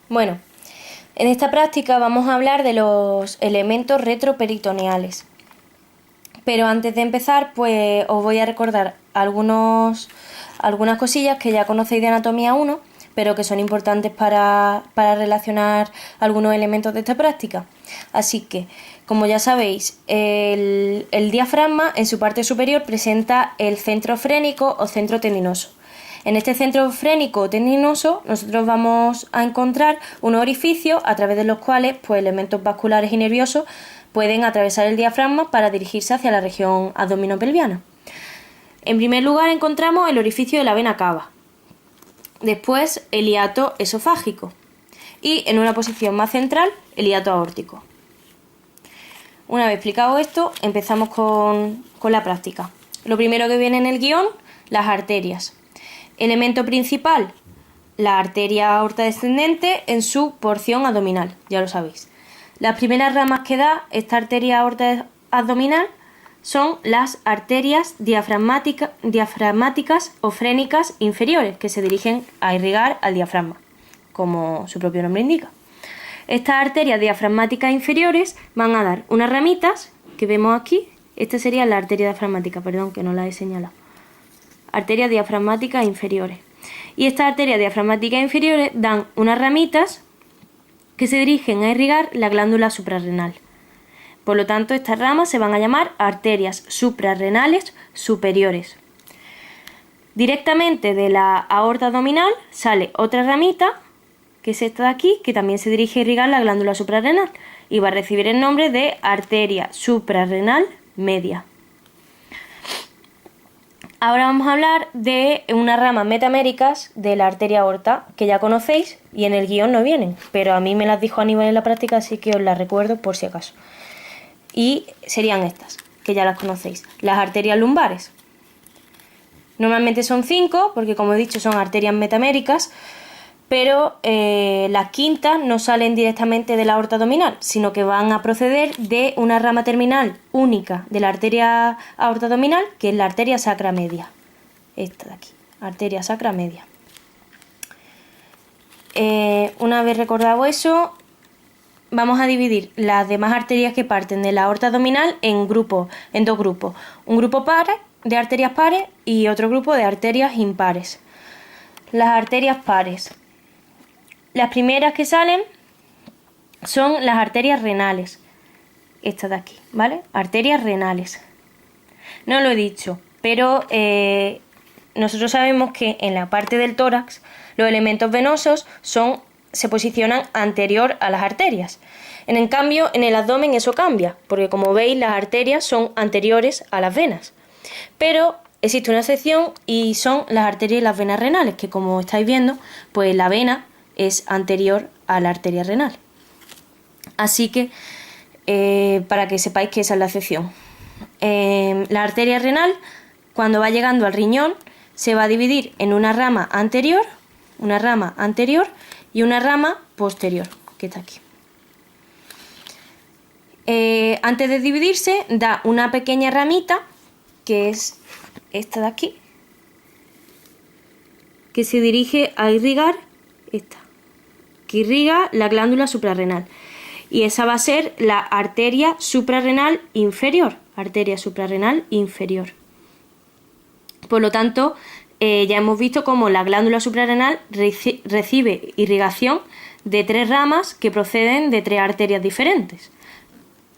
Bueno, en esta práctica vamos a hablar de los elementos retroperitoneales. Pero antes de empezar, pues os voy a recordar algunas cosillas que ya conocéis de Anatomía 1, pero que son importantes para relacionar algunos elementos de esta práctica. Así que, como ya sabéis, el diafragma en su parte superior presenta el centro frénico o centro tendinoso. En este centro frénico tendinoso nosotros vamos a encontrar unos orificios a través de los cuales pues, elementos vasculares y nerviosos pueden atravesar el diafragma para dirigirse hacia la región abdominopelviana. En primer lugar encontramos el orificio de la vena cava, después el hiato esofágico y en una posición más central el hiato aórtico. Una vez explicado esto, empezamos con la práctica. Lo primero que viene en el guión, las arterias. Elemento principal, la arteria aorta descendente en su porción abdominal, ya lo sabéis. Las primeras ramas que da esta arteria aorta abdominal son las arterias diafragmáticas o frénicas inferiores, que se dirigen a irrigar al diafragma, como su propio nombre indica. Estas arterias diafragmáticas inferiores van a dar unas ramitas que vemos aquí. Esta sería la arteria diafragmática, perdón, que no la he señalado. Arterias diafragmáticas inferiores. Y estas arterias diafragmáticas inferiores dan unas ramitas que se dirigen a irrigar la glándula suprarrenal. Por lo tanto, estas ramas se van a llamar arterias suprarrenales superiores. Directamente de la aorta abdominal sale otra ramita, que es esta de aquí, que también se dirige a irrigar la glándula suprarrenal y va a recibir el nombre de arteria suprarrenal media. Ahora vamos a hablar de unas ramas metaméricas de la arteria aorta, que ya conocéis y en el guión no vienen, pero a mí me las dijo Aníbal en la práctica, así que os las recuerdo por si acaso. Y serían estas, que ya las conocéis, las arterias lumbares. Normalmente son 5, porque como he dicho son arterias metaméricas, pero las quintas no salen directamente de la aorta abdominal, sino que van a proceder de una rama terminal única de la arteria aorta abdominal, que es la arteria sacra media. Esta de aquí, arteria sacra media. Una vez recordado eso, vamos a dividir las demás arterias que parten de la aorta abdominal en dos grupos. Un grupo de arterias pares y otro grupo de arterias impares. Las arterias pares. Las primeras que salen son las arterias renales. Estas de aquí, ¿vale? Arterias renales. No lo he dicho, pero nosotros sabemos que en la parte del tórax los elementos venosos se posicionan anterior a las arterias. En cambio, en el abdomen eso cambia, porque como veis las arterias son anteriores a las venas. Pero existe una excepción y son las arterias y las venas renales, que como estáis viendo, pues la vena es anterior a la arteria renal. Así que, para que sepáis que esa es la excepción. La arteria renal, cuando va llegando al riñón, se va a dividir en una rama anterior y una rama posterior, que está aquí. Antes de dividirse, da una pequeña ramita, que es esta de aquí, que se dirige a irrigar que irriga la glándula suprarrenal. Y esa va a ser la arteria suprarrenal inferior. Por lo tanto, ya hemos visto cómo la glándula suprarrenal recibe irrigación de 3 ramas que proceden de 3 arterias diferentes.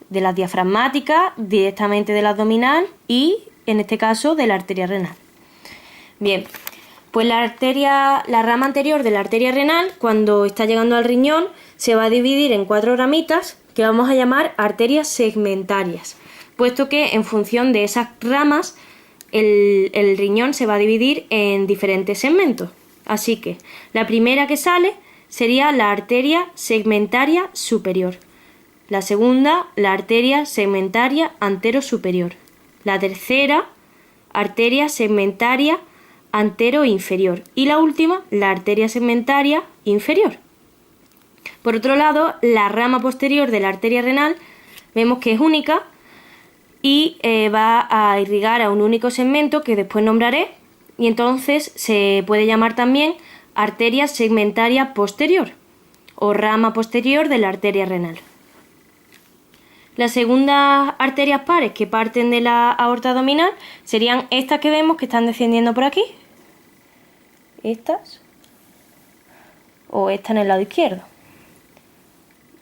De la diafragmática, directamente de la abdominal y, en este caso, de la arteria renal. Bien, pues la rama anterior de la arteria renal, cuando está llegando al riñón, se va a dividir en 4 ramitas que vamos a llamar arterias segmentarias, puesto que en función de esas ramas el riñón se va a dividir en diferentes segmentos. Así que la primera que sale sería la arteria segmentaria superior. La segunda, la arteria segmentaria antero-superior. La tercera, arteria segmentaria antero-inferior. Y la última, la arteria segmentaria inferior. Por otro lado, la rama posterior de la arteria renal vemos que es única y va a irrigar a un único segmento que después nombraré, y entonces se puede llamar también arteria segmentaria posterior. o rama posterior de la arteria renal. Las segundas arterias pares que parten de la aorta abdominal serían estas que vemos que están descendiendo por aquí. Estas. O esta en el lado izquierdo.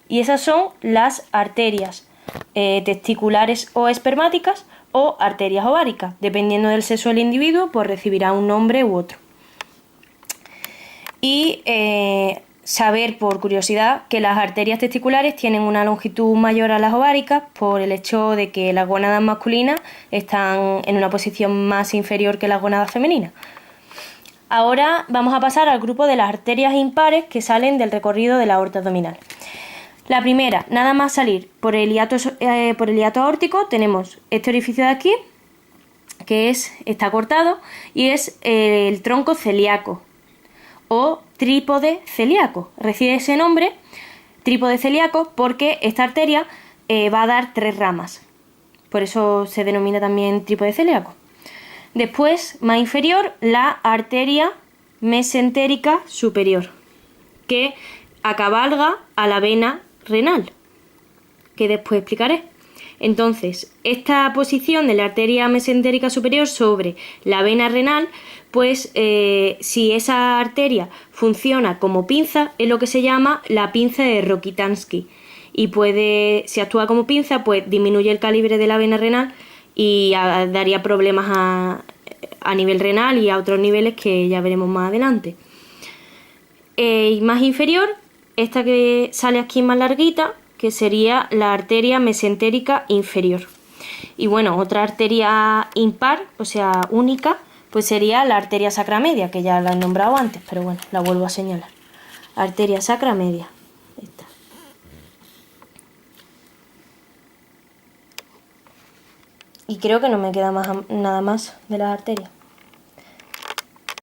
Y esas son las arterias testiculares o espermáticas o arterias ováricas. Dependiendo del sexo del individuo, pues recibirá un nombre u otro. Y saber por curiosidad que las arterias testiculares tienen una longitud mayor a las ováricas por el hecho de que las gónadas masculinas están en una posición más inferior que las gónadas femeninas. Ahora vamos a pasar al grupo de las arterias impares que salen del recorrido de la aorta abdominal. La primera, nada más salir por el hiato aórtico, tenemos este orificio de aquí, que está cortado, y es el tronco celíaco o trípode celíaco. Recibe ese nombre, trípode celíaco, porque esta arteria va a dar 3 ramas. Por eso se denomina también trípode celíaco. Después, más inferior, la arteria mesentérica superior, que acabalga a la vena renal, que después explicaré. Entonces, esta posición de la arteria mesentérica superior sobre la vena renal, pues si esa arteria funciona como pinza, es lo que se llama la pinza de Rokitansky. Y si actúa como pinza, pues disminuye el calibre de la vena renal y daría problemas a nivel renal y a otros niveles que ya veremos más adelante. Y más inferior, esta que sale aquí más larguita, que sería la arteria mesentérica inferior. Y bueno, otra arteria impar, o sea, única, pues sería la arteria sacra media, que ya la he nombrado antes, pero bueno, la vuelvo a señalar. Arteria sacra media. Esta. Y creo que no me queda nada más de las arterias.